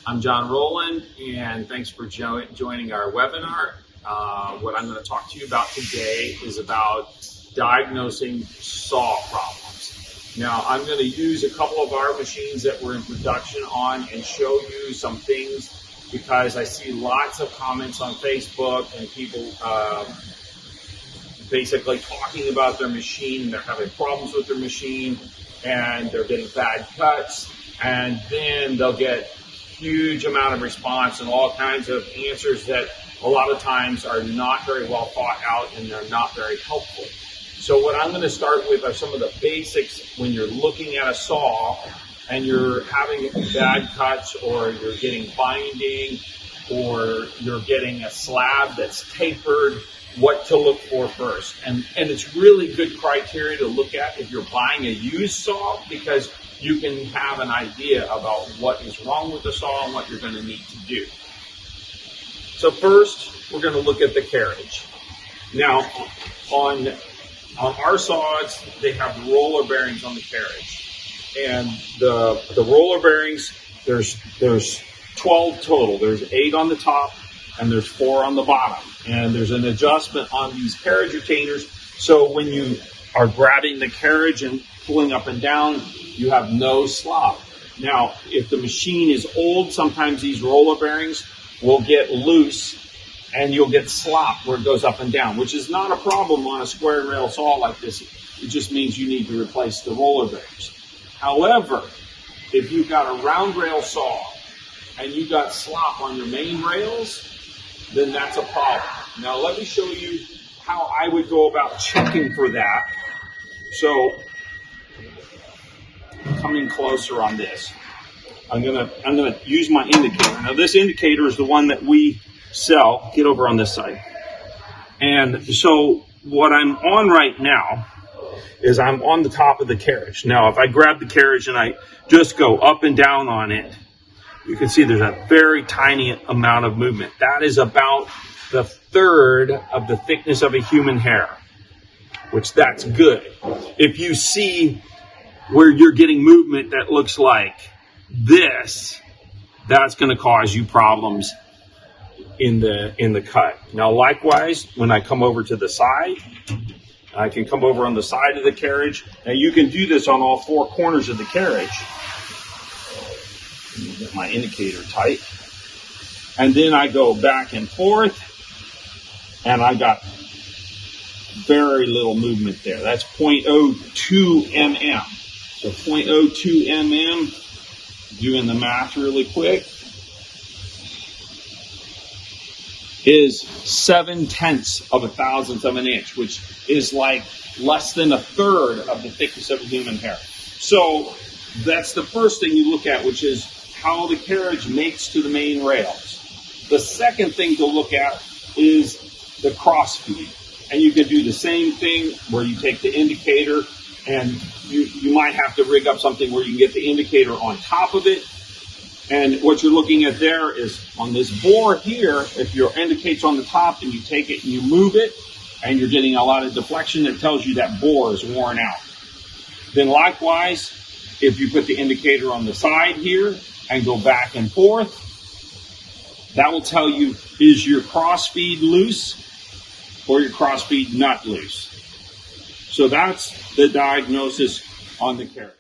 I'm John Rowland, and thanks for joining our webinar. What I'm going to talk to you about today is about diagnosing saw problems. Now, I'm going to use a couple of our machines that we're in production on and show you some things because I see lots of comments on Facebook and people basically talking about their machine. They're having problems with their machine and they're getting bad cuts, and then they'll get huge amount of response and all kinds of answers that a lot of times are not very well thought out and they're not very helpful. So what I'm going to start with are some of the basics when you're looking at a saw and you're having bad cuts, or you're getting binding, or you're getting a slab that's tapered, what to look for first. And it's really good criteria to look at if you're buying a used saw, because you can have an idea about what is wrong with the saw and what you're going to need to do. So first, we're going to look at the carriage. Now, on our saws, they have roller bearings on the carriage. And the roller bearings, there's 12 total. There's 8 on the top and there's 4 on the bottom. And there's an adjustment on these carriage retainers. So when you are grabbing the carriage and pulling up and down, you have no slop. Now, if the machine is old, sometimes these roller bearings will get loose and you'll get slop where it goes up and down, which is not a problem on a square rail saw like this. It just means you need to replace the roller bearings. However, if you've got a round rail saw and you've got slop on your main rails, then that's a problem. Now, let me show you how I would go about checking for that. So, coming closer on this, I'm gonna use my indicator. Now, this indicator is the one that we sell. Get over on this side. And so what I'm on right now is I'm on the top of the carriage. Now, if I grab the carriage and I just go up and down on it, you can see there's a very tiny amount of movement. That is about the third of the thickness of a human hair, which that's good. If you see where you're getting movement that looks like this, that's going to cause you problems in the cut. Now, likewise, when I come over to the side, I can come over on the side of the carriage. Now, you can do this on all 4 corners of the carriage. Get my indicator tight. And then I go back and forth, and I got very little movement there. That's 0.02 mm. So 0.02 mm, doing the math really quick, is 0.7 of a thousandth of an inch, which is like less than a third of the thickness of a human hair. So that's the first thing you look at, which is how the carriage makes to the main rails. The second thing to look at is the cross feed. And you can do the same thing where you take the indicator, and you might have to rig up something where you can get the indicator on top of it. And what you're looking at there is on this bore here, if your indicator's on the top and you take it and you move it, and you're getting a lot of deflection, that tells you that bore is worn out. Then likewise, if you put the indicator on the side here and go back and forth, that will tell you, is your cross feed loose or your cross feed not loose? So that's the diagnosis on the carriage.